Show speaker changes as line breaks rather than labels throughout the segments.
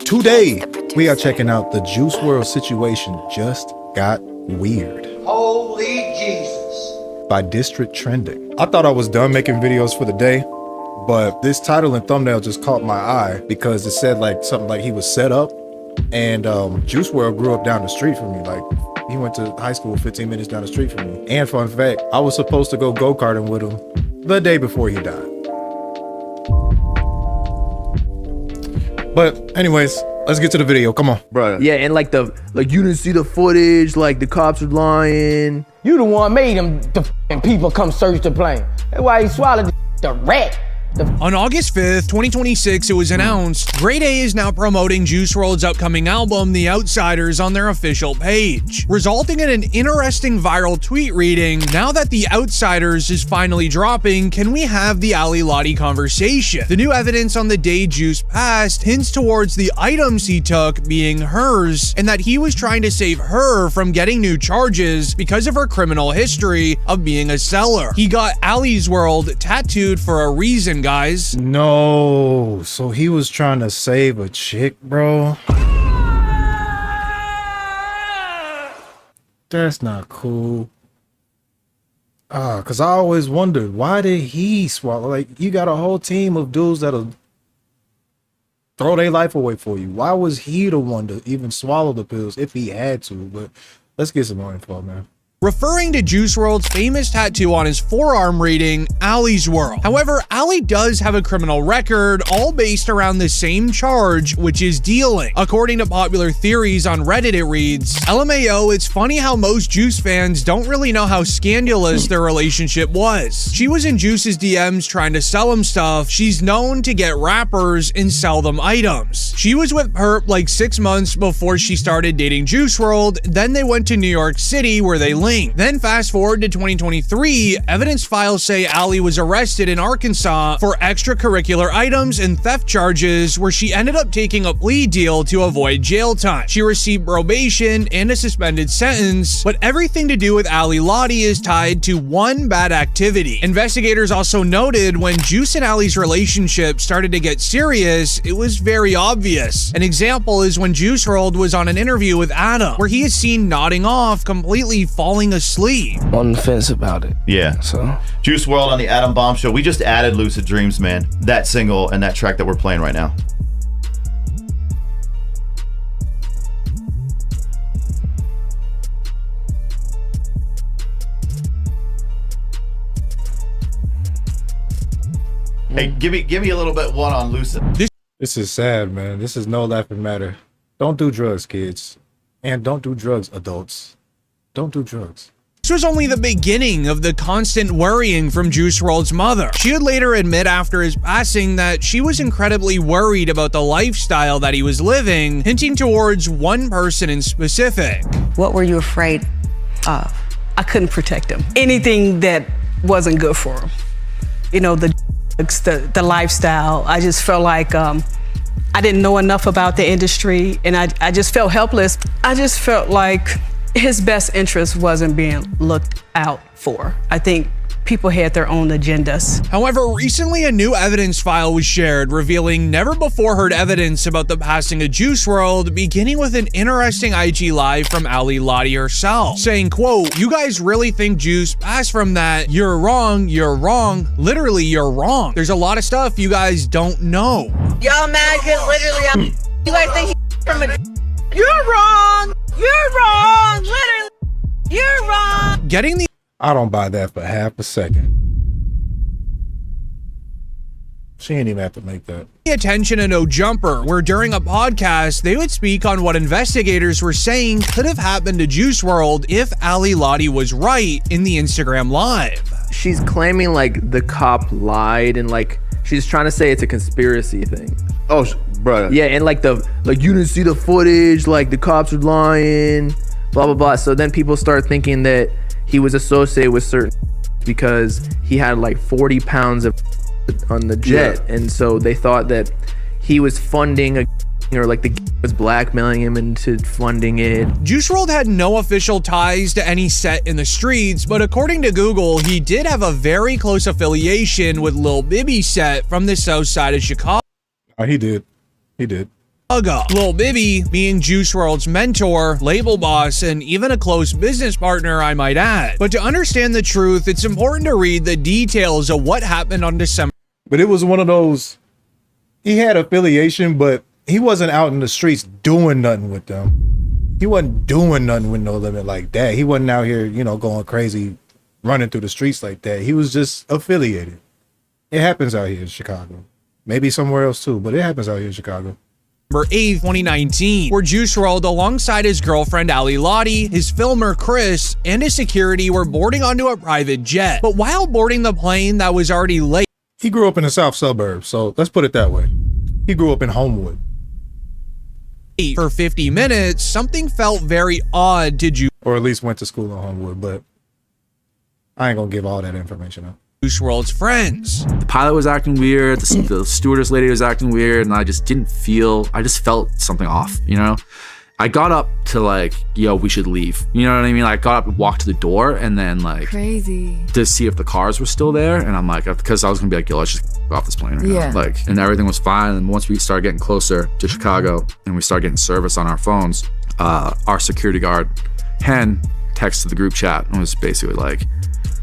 Today, we are checking out the Juice Wrld situation just got weird.
Holy Jesus.
By District Trending. I thought I was done making videos for the day, but this title and thumbnail just caught my eye because it said like something like he was set up, and Juice Wrld grew up down the street from me. Like, he went to high school 15 minutes down the street from me. And fun fact, I was supposed to go go-karting with him the day before he died. But anyways, let's get to the video. Come on.
Bro. Yeah, and like you didn't see the footage, like the cops were lying.
You the one made them the people come search the plane. That's why he swallowed the rat.
On August 5th, 2026, it was announced Grade A is now promoting Juice WRLD's upcoming album, The Outsiders, on their official page, resulting in an interesting viral tweet reading, "Now that The Outsiders is finally dropping, can we have the Ali Lottie conversation?" The new evidence on the day Juice passed hints towards the items he took being hers, and that he was trying to save her from getting new charges because of her criminal history of being a seller. He got Ali's World tattooed for a reason, guys.
No, so he was trying to save a chick, bro. That's not cool. Cause I always wondered, why did he swallow? Like, you got a whole team of dudes that'll throw their life away for you. Why was he the one to even swallow the pills if he had to? But let's get some more info, man.
Referring to Juice WRLD's famous tattoo on his forearm reading Ali's World. However, Ali does have a criminal record, all based around the same charge, which is dealing. According to popular theories on Reddit, it reads, LMAO, it's funny how most Juice fans don't really know how scandalous their relationship was. She was in Juice's DMs trying to sell him stuff. She's known to get rappers and sell them items. She was with Perp like 6 months before she started dating Juice WRLD. Then they went to New York City where they linked. Then fast forward to 2023, evidence files say Ali was arrested in Arkansas for extracurricular items and theft charges, where she ended up taking a plea deal to avoid jail time. She received probation and a suspended sentence, but everything to do with Ali Lottie is tied to one bad activity. Investigators also noted when Juice and Ali's relationship started to get serious, it was very obvious. An example is when Juice WRLD was on an interview with Adam, where he is seen nodding off, completely falling asleep.
On the fence about it.
Yeah.
So
Juice WRLD on the Adam Bomb Show. We just added Lucid Dreams, man. That single and that track that we're playing right now. Hey, give me a little bit one on Lucid.
This is sad, man. This is no laughing matter. Don't do drugs, kids. And don't do drugs, adults. Don't do drugs.
This was only the beginning of the constant worrying from Juice WRLD's mother. She would later admit after his passing that she was incredibly worried about the lifestyle that he was living, hinting towards one person in specific.
What were you afraid of? I couldn't protect him. Anything that wasn't good for him. You know, the lifestyle. I just felt like I didn't know enough about the industry, and I just felt helpless. I just felt like his best interest wasn't being looked out for. I think people had their own agendas.
However, recently a new evidence file was shared revealing never before heard evidence about the passing of Juice WRLD, beginning with an interesting IG live from Ali Lottie herself, saying, quote, "You guys really think Juice passed from that? You're wrong, you're wrong. Literally, you're wrong. There's a lot of stuff you guys don't know."
Y'all mad because literally you guys think he's from a... You're wrong! You're wrong! Literally, you're wrong!
Getting the
I don't buy that for half a second. She ain't even have to make that.
attention to No Jumper, where during a podcast, they would speak on what investigators were saying could have happened to Juice WRLD if Ali Lottie was right in the Instagram Live.
She's claiming like the cop lied, and like she's trying to say it's a conspiracy thing.
Oh, bro.
Yeah, and like you didn't see the footage, like the cops are lying, blah blah blah. So then people start thinking that he was associated with certain because he had like 40 pounds of on the jet, and so they thought that he was funding a or like the was blackmailing him into funding it.
Juice WRLD had no official ties to any set in the streets, but according to Google, he did have a very close affiliation with Lil Bibby's set from the south side of Chicago.
He did.
Lil Bibby being Juice WRLD's mentor, label boss, and even a close business partner, I might add. But to understand the truth, it's important to read the details of what happened on December.
But it was one of those, he had affiliation, but he wasn't out in the streets doing nothing with them. He wasn't doing nothing with No Limit like that. He wasn't out here, you know, going crazy, running through the streets like that. He was just affiliated. It happens out here in Chicago. Maybe somewhere else too, but it happens out here in Chicago.
8th, 2019, where Juice WRLD, alongside his girlfriend Ali Lottie, his filmer Chris, and his security were boarding onto a private jet. But while boarding the plane that was already late,
he grew up in the south suburbs, so let's put it that way. He grew up in Homewood.
For 50 minutes, something felt very odd to Juice.
Or at least went to school in Homewood, but I ain't gonna give all that information out.
Juice WRLD's friends.
The pilot was acting weird, the stewardess lady was acting weird, and I just felt something off, you know? I got up to like, yo, we should leave. You know what I mean? I got up and walked to the door and then like
crazy
to see if the cars were still there. And I'm like, because I was gonna be like, yo, let's just go off this plane right now. Like, and everything was fine. And once we started getting closer to Chicago and we started getting service on our phones, our security guard, Hen, texted the group chat and was basically like,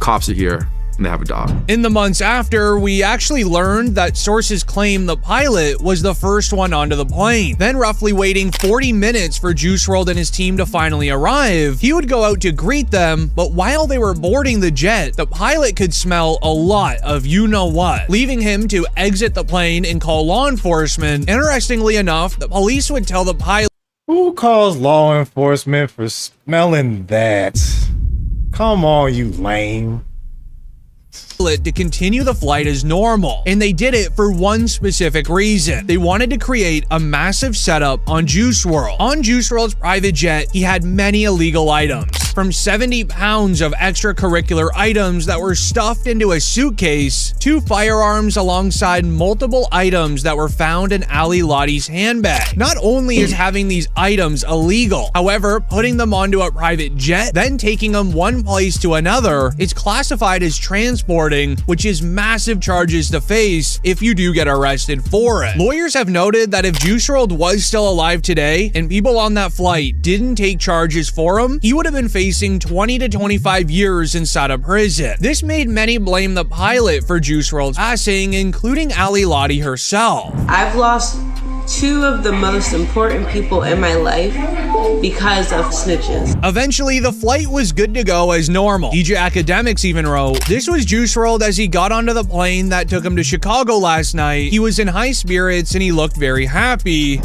cops are here. And they have a dog.
In the months after, we actually learned that sources claim the pilot was the first one onto the plane. Then, roughly waiting 40 minutes for Juice WRLD and his team to finally arrive, he would go out to greet them, but while they were boarding the jet, the pilot could smell a lot of you-know-what, leaving him to exit the plane and call law enforcement. Interestingly enough, the police would tell the pilot,
"Who calls law enforcement for smelling that? Come on, you lame."
to continue the flight as normal, and they did it for one specific reason. They wanted to create a massive setup on Juice WRLD. On Juice WRLD's private jet, he had many illegal items, from 70 pounds of extracurricular items that were stuffed into a suitcase, to firearms alongside multiple items that were found in Ali Lottie's handbag. Not only is having these items illegal, however, putting them onto a private jet, then taking them one place to another, is classified as transporting, which is massive charges to face if you do get arrested for it. Lawyers have noted that if Juice WRLD was still alive today and people on that flight didn't take charges for him, he would have been facing 20 to 25 years inside a prison. This made many blame the pilot for Juice WRLD's passing, including Ali Lottie herself.
I've lost two of the most important people in my life because of snitches.
Eventually, the flight was good to go as normal. DJ Academics even wrote, "This was Juice WRLD as he got onto the plane that took him to Chicago last night. He was in high spirits and he looked very happy."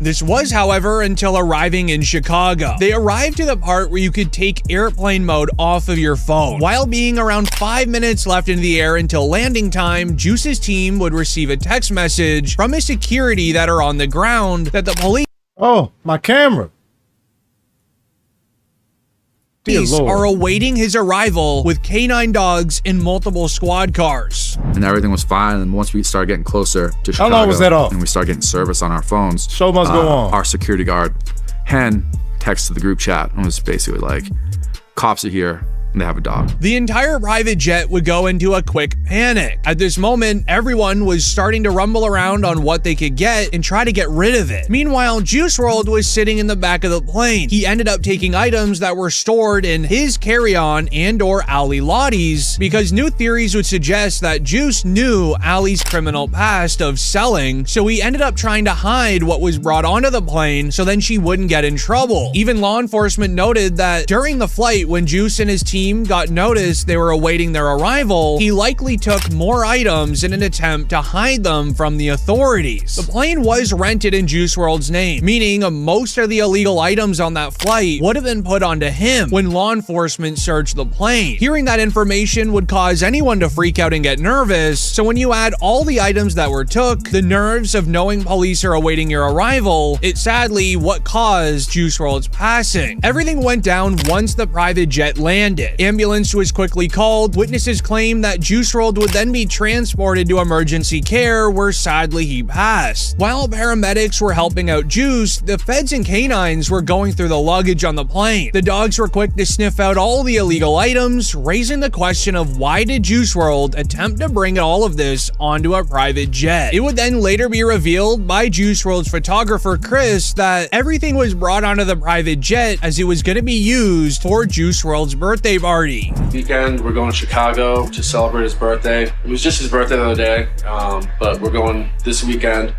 This was, however, until arriving in Chicago. They arrived to the part where you could take airplane mode off of your phone. While being around 5 minutes left in the air until landing time, Juice's team would receive a text message from his security that are on the ground that the police
my camera.
are awaiting his arrival with K9 dogs and multiple squad cars.
And everything was fine. And once we started getting closer to Chicago,
how long was that off?
And we started getting service on our phones.
Show must go on.
Our security guard, Hen, texted the group chat and was basically like, cops are here. And they have a dog.
The entire private jet would go into a quick panic. At this moment, everyone was starting to rumble around on what they could get and try to get rid of it. Meanwhile, Juice WRLD was sitting in the back of the plane. He ended up taking items that were stored in his carry-on and or Ali Lottie's, because new theories would suggest that Juice knew Ali's criminal past of selling, so he ended up trying to hide what was brought onto the plane so then she wouldn't get in trouble. Even law enforcement noted that during the flight, when Juice and his team team got noticed they were awaiting their arrival, he likely took more items in an attempt to hide them from the authorities. The plane was rented in Juice WRLD's name, meaning most of the illegal items on that flight would have been put onto him when law enforcement searched the plane. Hearing that information would cause anyone to freak out and get nervous, so when you add all the items that were took, the nerves of knowing police are awaiting your arrival, it's sadly what caused Juice WRLD's passing. Everything went down once the private jet landed. Ambulance was quickly called. Witnesses claim that Juice WRLD would then be transported to emergency care, where sadly he passed. While paramedics were helping out Juice, the feds and canines were going through the luggage on the plane. The dogs were quick to sniff out all the illegal items, raising the question of why did Juice WRLD attempt to bring all of this onto a private jet. It would then later be revealed by Juice WRLD's photographer Chris that everything was brought onto the private jet as it was going to be used for Juice WRLD's birthday party.
Weekend, we're going to Chicago to celebrate his birthday. It was just his birthday the other day, but we're going this weekend,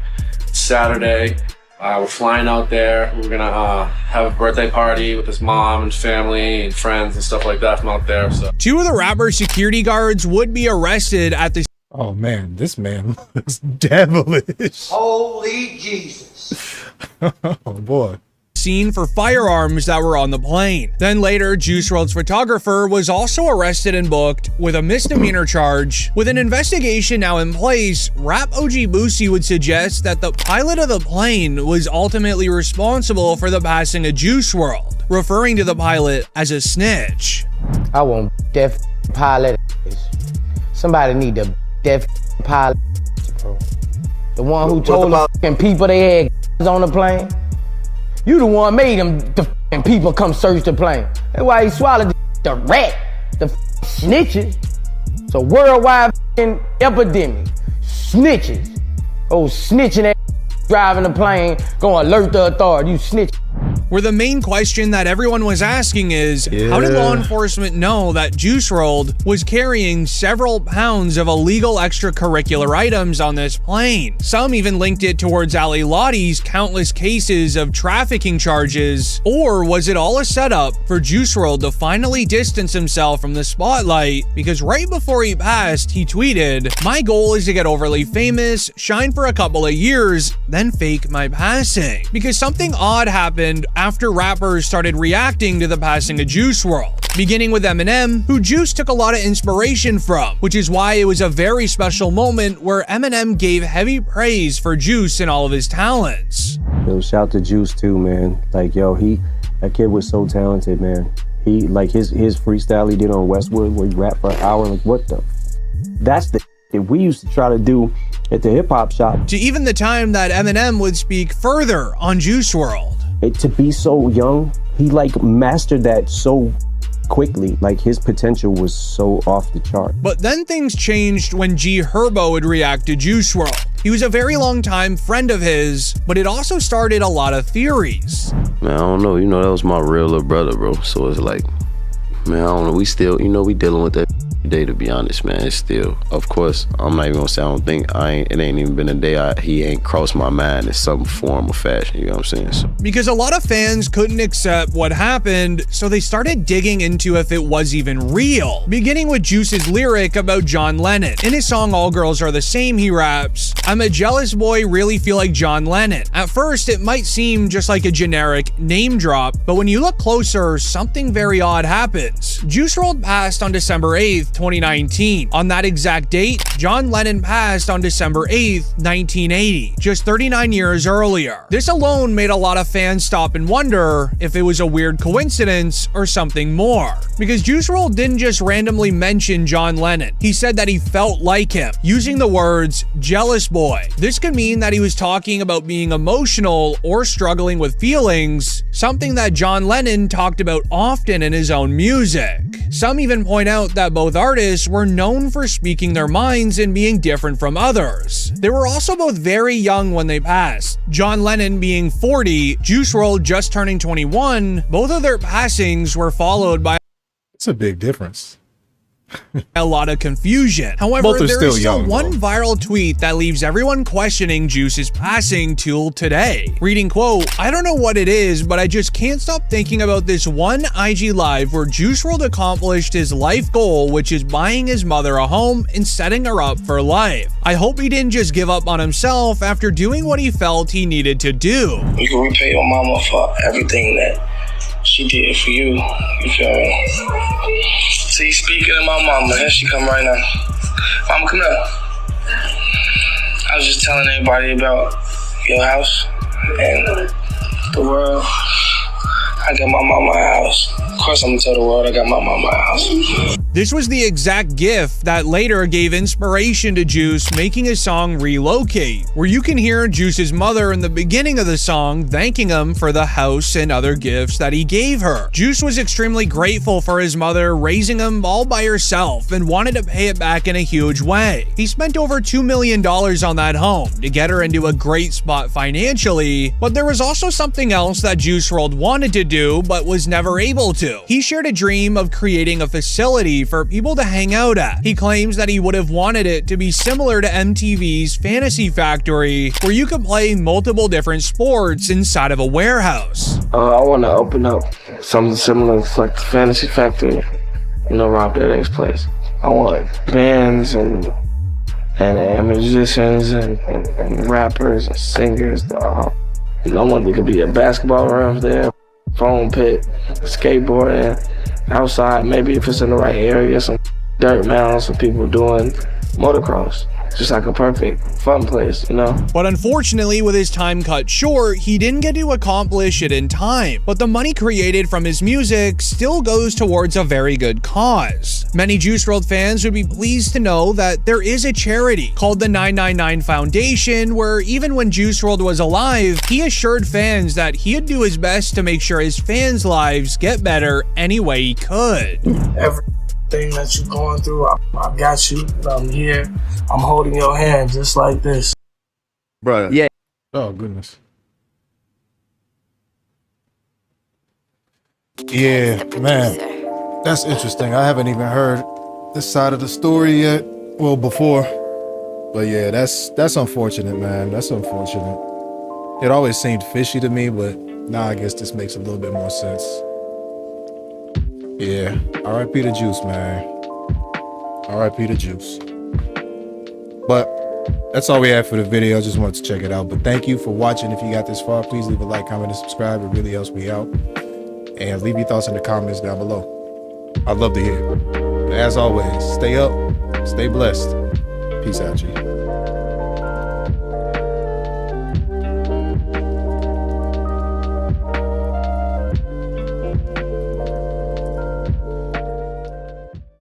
Saturday. We're flying out there. We're gonna have a birthday party with his mom and family and friends and stuff like that from out there. So
2 of the rapper's security guards would be arrested at the
Oh man, this man looks devilish.
Holy Jesus.
Oh boy.
scene for firearms that were on the plane. Then later, Juice WRLD's photographer was also arrested and booked with a misdemeanor charge. With an investigation now in place, Rap OG Boosie would suggest that the pilot of the plane was ultimately responsible for the passing of Juice WRLD, referring to the pilot as a snitch.
I want deaf pilot. Somebody need the deaf pilot, bro. The one who told the fucking people they had on the plane. You the one made them the fucking people come search the plane. That's why he swallowed the rat, the snitches. It's a worldwide fucking epidemic. Snitches. Oh, snitching ass driving the plane, gonna alert the authority. You snitch.
Where the main question that everyone was asking is, how did law enforcement know that Juice WRLD was carrying several pounds of illegal extracurricular items on this plane? Some even linked it towards Ali Lottie's countless cases of trafficking charges. Or was it all a setup for Juice WRLD to finally distance himself from the spotlight? Because right before he passed, he tweeted, "My goal is to get overly famous, shine for a couple of years, then fake my passing." Because something odd happened after rappers started reacting to the passing of Juice WRLD, beginning with Eminem, who Juice took a lot of inspiration from, which is why it was a very special moment where Eminem gave heavy praise for Juice and all of his talents.
Yo, shout to Juice too, man. Like, yo, that kid was so talented, man. He, like, his freestyle he did on Westwood where he rapped for an hour, like, what the? That's the that we used to try to do at the hip hop shop.
To even the time that Eminem would speak further on Juice WRLD.
To be so young, he like mastered that so quickly. Like his potential was so off the chart.
But then things changed when G Herbo would react to Juice WRLD. He was a very long time friend of his, but it also started a lot of theories.
Man, I don't know. You know, that was my real little brother, bro. So it's like, man, I don't know. We still, you know, we dealing with that day, to be honest, man. It's still, of course, I'm not even gonna say I don't think it ain't even been a day he ain't crossed my mind in some form or fashion, you know what I'm saying? So.
Because a lot of fans couldn't accept what happened, so they started digging into if it was even real. Beginning with Juice's lyric about John Lennon. In his song All Girls Are the Same, he raps, "I'm a jealous boy, really feel like John Lennon." At first, it might seem just like a generic name drop, but when you look closer, something very odd happens. Juice WRLD passed on December 8th, 2019. On that exact date, John Lennon passed on December 8th, 1980, just 39 years earlier. This alone made a lot of fans stop and wonder if it was a weird coincidence or something more. Because Juice WRLD didn't just randomly mention John Lennon. He said that he felt like him, using the words jealous boy. This could mean that he was talking about being emotional or struggling with feelings, something that John Lennon talked about often in his own music. Some even point out that both artists were known for speaking their minds and being different from others. They were also both very young when they passed. John Lennon being 40, Juice WRLD just turning 21, both of their passings were followed by...
It's a big difference.
a lot of confusion. However,
Both are
there
still
is still
young,
one
though.
viral tweet that leaves everyone questioning Juice's passing till today. Reading, quote, "I don't know what it is, but I just can't stop thinking about this one IG live where Juice Wrld accomplished his life goal, which is buying his mother a home and setting her up for life. I hope he didn't just give up on himself after doing what he felt he needed to do."
You can repay your mama for everything that she did for you. You feel me? See, speaking of my mama, here she come right now. Mama, come here. I was just telling everybody about your house and the world. I got my mama a house. Of course, I'm gonna tell the world I got my mama a house.
This was the exact gif that later gave inspiration to Juice making his song Relocate, where you can hear Juice's mother in the beginning of the song thanking him for the house and other gifts that he gave her. Juice was extremely grateful for his mother raising him all by herself and wanted to pay it back in a huge way. He spent over $2 million on that home to get her into a great spot financially, but there was also something else that Juice Wrld wanted to do but was never able to. He shared a dream of creating a facility for people to hang out at. He claims that he would have wanted it to be similar to MTV's Fantasy Factory, where you could play multiple different sports inside of a warehouse.
I want to open up something similar to like the Fantasy Factory, you know, Rob Dyrdek's place. I want bands and musicians and rappers and singers. I want there could be a basketball rim there, foam pit, skateboarding, outside, maybe if it's in the right area, some dirt mounds for people doing motocross. Just like a perfect fun place, you know?
But unfortunately, with his time cut short, he didn't get to accomplish it in time. But the money created from his music still goes towards a very good cause. Many Juice Wrld fans would be pleased to know that there is a charity called the 999 Foundation, where even when Juice Wrld was alive, he assured fans that he'd do his best to make sure his fans' lives get better any way he could.
Everything that you're going through, I got you. I'm here. I'm holding your hand just like this.
Bro.
Yeah.
Oh, goodness. Yeah, man. That's interesting. I haven't even heard this side of the story yet. Well, before. But yeah, that's unfortunate, man. That's unfortunate. It always seemed fishy to me, but now I guess this makes a little bit more sense. Yeah. R.I.P. to Juice, man. R.I.P. to Juice. But that's all we have for the video. I just wanted to check it out. But thank you for watching. If you got this far, please leave a like, comment, and subscribe. It really helps me out. And leave your thoughts in the comments down below. I'd love to hear it. But as always, stay up, stay blessed. Peace out, G.